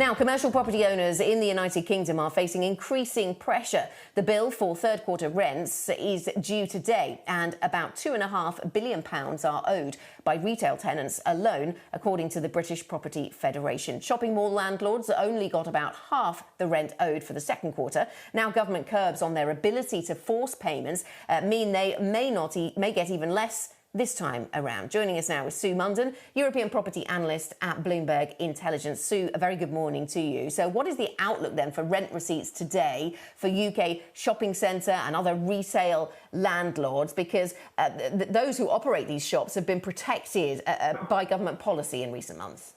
Now, commercial property owners in the United Kingdom are facing increasing pressure. The bill for third quarter rents is due today, and about £2.5 billion are owed by retail tenants alone, according to the British Property Federation. Shopping mall landlords only got about half the rent owed for the second quarter. Now, government curbs on their ability to force payments mean they may get even less this time around. Joining us now is Sue Munden, European property analyst at Bloomberg Intelligence. Sue, a very good morning to you. So what is the outlook then for rent receipts today for UK shopping centre and other resale landlords? Because those who operate these shops have been protected by government policy in recent months.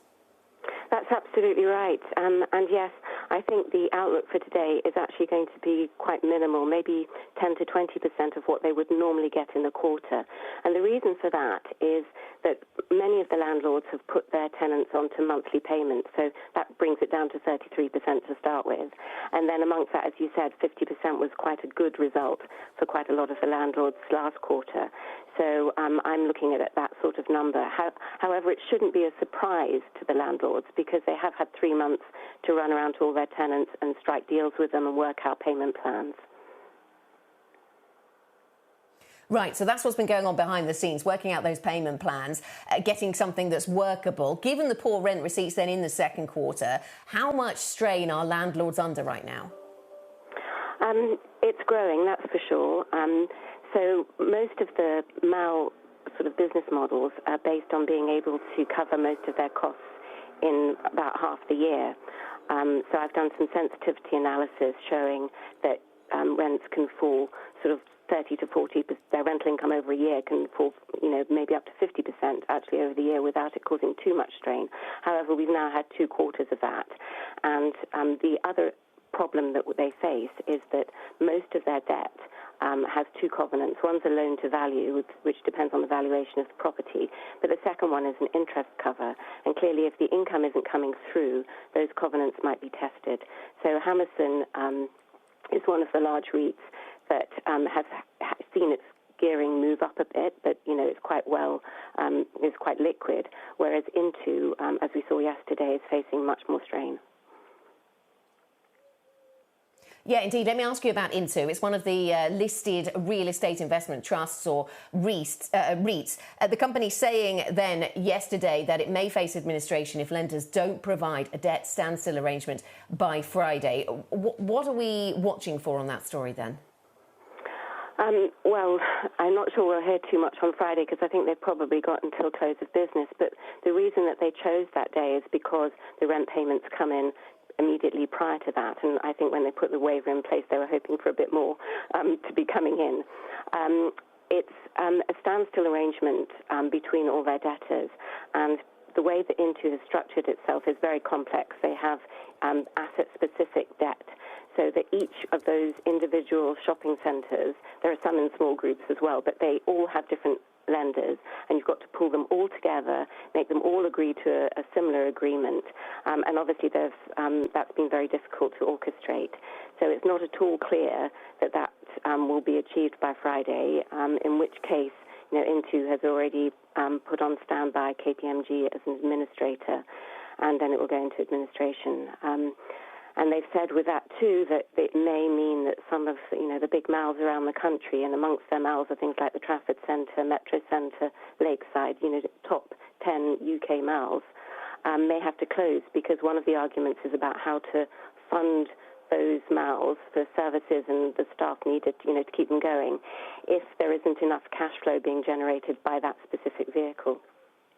That's absolutely right. And yes, I think the outlook for today is actually going to be quite minimal, maybe 10 to 20% of what they would normally get in the quarter. And the reason for that is that many of the landlords have put their tenants onto monthly payments, so that brings it down to 33% to start with. And then amongst that, as you said, 50% was quite a good result for quite a lot of the landlords last quarter. So I'm looking at that sort of number. However, it shouldn't be a surprise to the landlords because they have had 3 months to run around to all their tenants and strike deals with them and work out payment plans. Right, so that's what's been going on behind the scenes, working out those payment plans, getting something that's workable. Given the poor rent receipts then in the second quarter, how much strain are landlords under right now? It's growing, that's for sure. So most of the sort of business models are based on being able to cover most of their costs in about half the year. So I've done some sensitivity analysis showing that rents can fall sort of 30 to 40%, their rental income over a year can fall, maybe up to 50% actually over the year without it causing too much strain. However, we've now had 2 quarters of that. And the other problem that they face is that most of their debt has 2 covenants. One's a loan to value, which depends on the valuation of the property, but the second one is an interest cover. And clearly, if the income isn't coming through, those covenants might be tested. So Hammerson is one of the large REITs that has seen its gearing move up a bit, but it's quite is quite liquid. Whereas Into, as we saw yesterday, is facing much more strain. Yeah, indeed. Let me ask you about Into. It's one of the listed real estate investment trusts or REITs. The company saying then yesterday that it may face administration if lenders don't provide a debt standstill arrangement by Friday. What are we watching for on that story then? Well, I'm not sure we'll hear too much on Friday because I think they've probably got until close of business. But the reason that they chose that day is because the rent payments come in immediately prior to that, and I think when they put the waiver in place, they were hoping for a bit more to be coming in. It's a standstill arrangement between all their debtors, and the way that Into has structured itself is very complex. They have asset-specific debt, so that each of those individual shopping centres, there are some in small groups as well, but they all have different lenders, and you've got to pull them all together, make them all agree to a similar agreement, and obviously that's been very difficult to orchestrate. So it's not at all clear that will be achieved by Friday, in which case Into has already put on standby KPMG as an administrator, and then it will go into administration. And they've said with that too that it may mean that some of the big malls around the country, and amongst their malls are things like the Trafford Centre, Metro Centre, Lakeside, the top 10 UK malls, may have to close because one of the arguments is about how to fund those malls for services and the staff needed, to keep them going, if there isn't enough cash flow being generated by that specific vehicle.